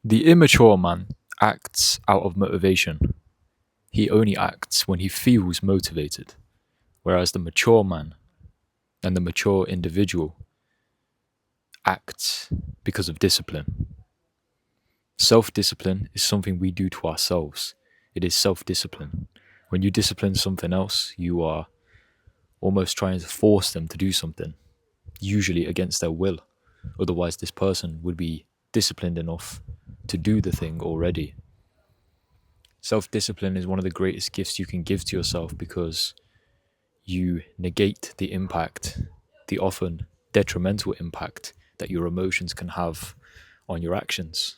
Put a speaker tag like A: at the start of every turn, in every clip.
A: The immature man acts out of motivation. He only acts when he feels motivated, whereas the mature man and the mature individual acts because of discipline. Self discipline is something we do to ourselves. It is self discipline. When you discipline something else, you are almost trying to force them to do something, usually against their will. Otherwise, this person would be disciplined enough to do the thing already. Self discipline is one of the greatest gifts you can give to yourself because you negate the impact, the often detrimental impact that your emotions can have on your actions.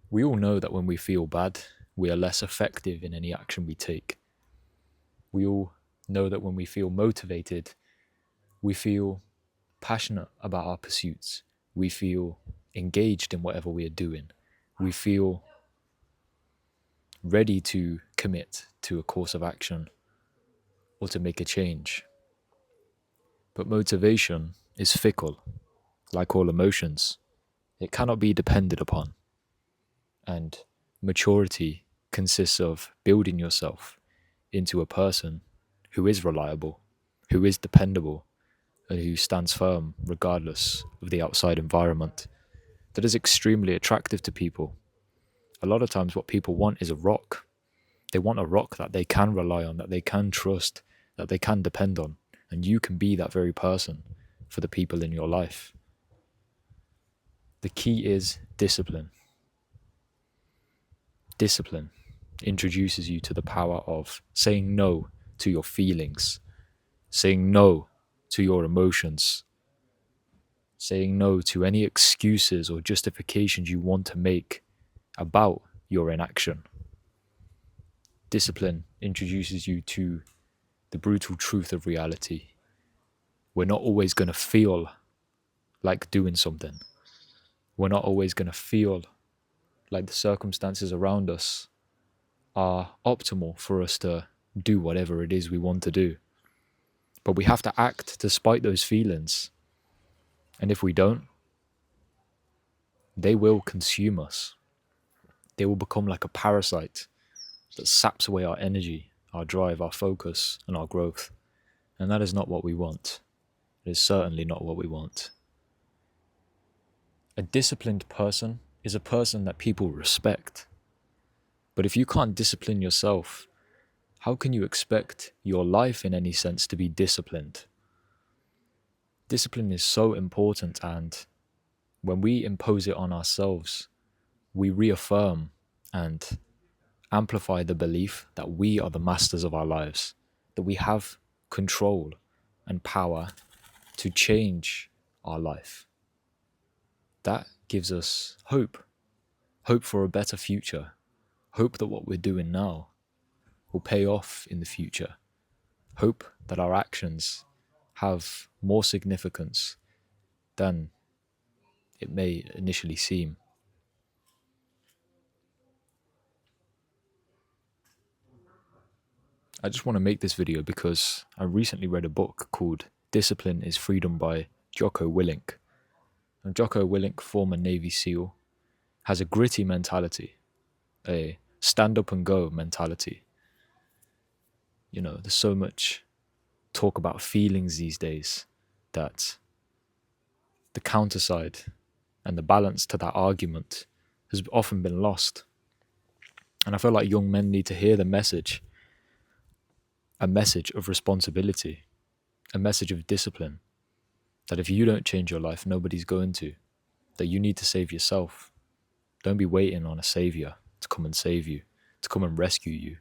A: We all know that when we feel bad, we are less effective in any action we take. We all know that when we feel motivated, we feel passionate about our pursuits. We feel engaged in whatever we are doing. We feel ready to commit to a course of action or to make a change. But motivation is fickle, like all emotions. It cannot be depended upon. And maturity consists of building yourself into a person who is reliable, who is dependable, and who stands firm regardless of the outside environment. That is extremely attractive to people. A lot of times what people want is a rock. They want a rock that they can rely on, that they can trust, that they can depend on. And you can be that very person for the people in your life. The key is discipline. Discipline introduces you to the power of saying no to your feelings, saying no to your emotions, saying no to any excuses or justifications you want to make about your inaction. Discipline introduces you to the brutal truth of reality. We're not always going to feel like doing something. We're not always going to feel like the circumstances around us are optimal for us to do whatever it is we want to do. But we have to act despite those feelings. And if we don't, they will consume us. They will become like a parasite that saps away our energy, our drive, our focus, and our growth. And that is not what we want. It is certainly not what we want. A disciplined person is a person that people respect. But if you can't discipline yourself, how can you expect your life in any sense to be disciplined? Discipline is so important, and when we impose it on ourselves, we reaffirm and amplify the belief that we are the masters of our lives, that we have control and power to change our life. That gives us hope for a better future, hope that what we're doing now will pay off in the future, hope that our actions have more significance than it may initially seem. I just want to make this video because I recently read a book called Discipline is Freedom by Jocko Willink. And Jocko Willink, former Navy SEAL, has a gritty mentality, a stand up and go mentality. You know, there's so much talk about feelings these days that the counterside and the balance to that argument has often been lost. And I feel like young men need to hear the message, a message of responsibility, a message of discipline, that if you don't change your life, nobody's going to, that you need to save yourself. Don't be waiting on a savior to come and save you, to come and rescue you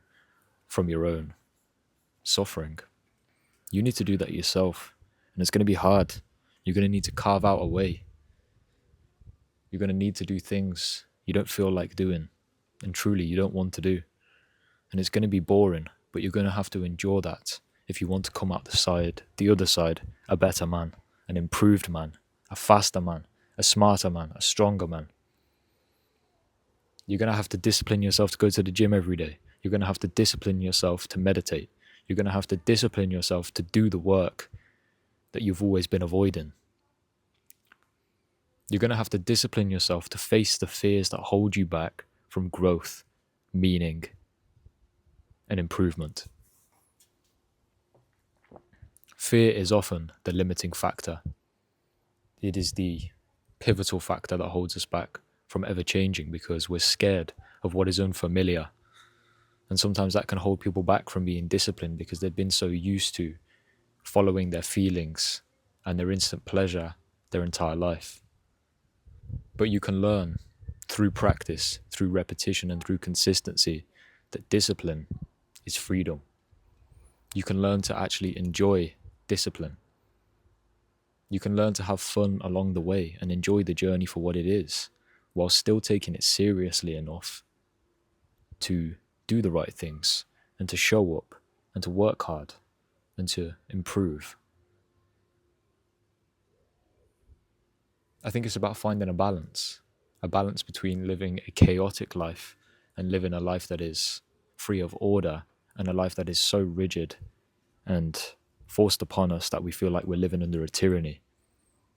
A: from your own suffering. You need to do that yourself, and it's going to be hard. You're going to need to carve out a way. You're going to need to do things you don't feel like doing, and truly you don't want to do. And it's going to be boring, but you're going to have to endure that if you want to come out the other side, a better man, an improved man, a faster man, a smarter man, a stronger man. You're going to have to discipline yourself to go to the gym every day. You're going to have to discipline yourself to meditate. You're going to have to discipline yourself to do the work that you've always been avoiding. You're going to have to discipline yourself to face the fears that hold you back from growth, meaning, and improvement. Fear is often the limiting factor. It is the pivotal factor that holds us back from ever changing because we're scared of what is unfamiliar. And sometimes that can hold people back from being disciplined because they've been so used to following their feelings and their instant pleasure their entire life. But you can learn through practice, through repetition, and through consistency that discipline is freedom. You can learn to actually enjoy discipline. You can learn to have fun along the way and enjoy the journey for what it is, while still taking it seriously enough to do the right things and to show up and to work hard and to improve. I think it's about finding a balance between living a chaotic life and living a life that is free of order, and a life that is so rigid and forced upon us that we feel like we're living under a tyranny.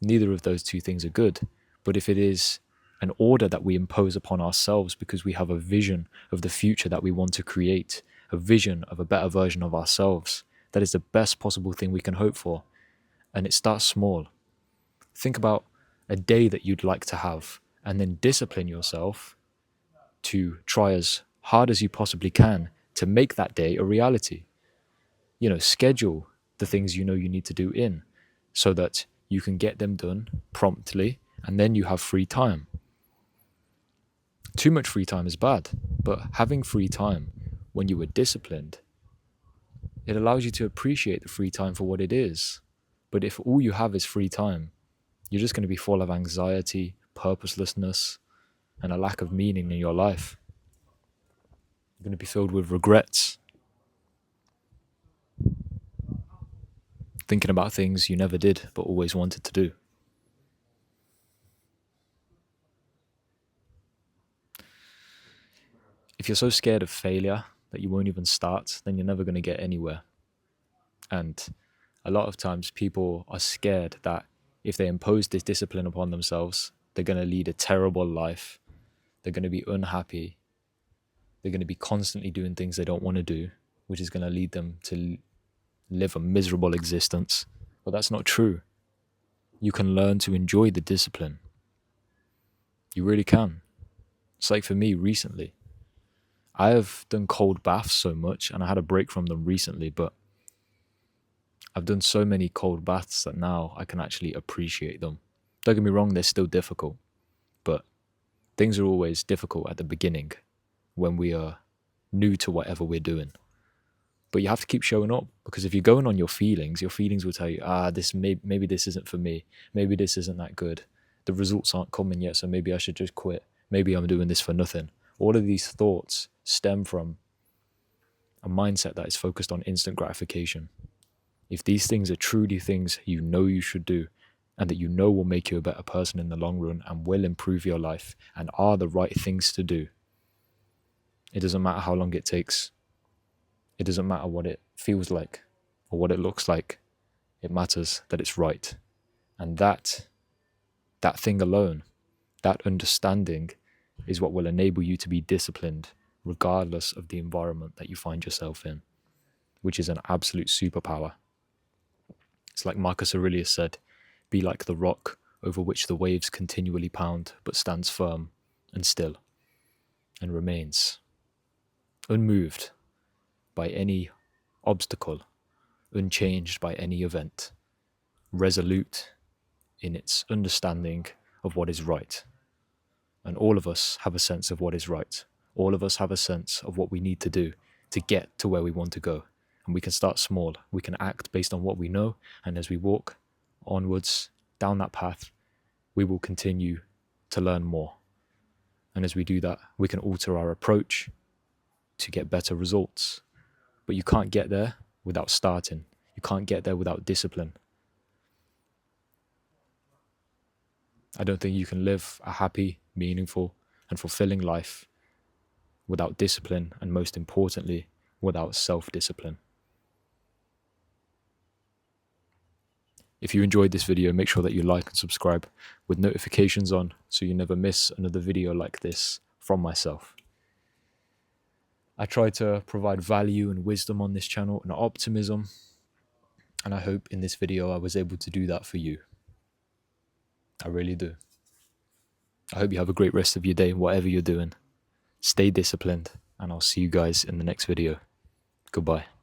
A: Neither of those two things are good, but if it is an order that we impose upon ourselves because we have a vision of the future that we want to create, a vision of a better version of ourselves, that is the best possible thing we can hope for. And it starts small. Think about a day that you'd like to have, and then discipline yourself to try as hard as you possibly can to make that day a reality. Schedule the things you know you need to do in so that you can get them done promptly, and then you have free time. Too much free time is bad, but having free time when you are disciplined, it allows you to appreciate the free time for what it is. But if all you have is free time, you're just going to be full of anxiety, purposelessness, and a lack of meaning in your life. You're going to be filled with regrets, thinking about things you never did but always wanted to do. If you're so scared of failure that you won't even start, then you're never going to get anywhere. And a lot of times people are scared that if they impose this discipline upon themselves, they're going to lead a terrible life. They're going to be unhappy. They're going to be constantly doing things they don't want to do, which is going to lead them to live a miserable existence. But that's not true. You can learn to enjoy the discipline. You really can. It's like for me recently. I have done cold baths so much, and I had a break from them recently, but I've done so many cold baths that now I can actually appreciate them. Don't get me wrong, they're still difficult, but things are always difficult at the beginning when we are new to whatever we're doing. But you have to keep showing up, because if you're going on your feelings will tell you, maybe this isn't for me. Maybe this isn't that good. The results aren't coming yet, so maybe I should just quit. Maybe I'm doing this for nothing. All of these thoughts stem from a mindset that is focused on instant gratification. If these things are truly things you know you should do, and that you know will make you a better person in the long run and will improve your life and are the right things to do, it doesn't matter how long it takes. It doesn't matter what it feels like or what it looks like. It matters that it's right. And that thing alone, that understanding, is what will enable you to be disciplined regardless of the environment that you find yourself in, which is an absolute superpower. It's like Marcus Aurelius said, be like the rock over which the waves continually pound, but stands firm and still and remains unmoved by any obstacle, unchanged by any event, resolute in its understanding of what is right. And all of us have a sense of what is right. All of us have a sense of what we need to do to get to where we want to go. And we can start small. We can act based on what we know. And as we walk onwards down that path, we will continue to learn more. And as we do that, we can alter our approach to get better results. But you can't get there without starting. You can't get there without discipline. I don't think you can live a happy, meaningful, and fulfilling life without discipline, and most importantly, without self-discipline. If you enjoyed this video, make sure that you like and subscribe with notifications on so you never miss another video like this from myself. I try to provide value and wisdom on this channel and optimism, and I hope in this video I was able to do that for you. I really do. I hope you have a great rest of your day, whatever you're doing. Stay disciplined, and I'll see you guys in the next video. Goodbye.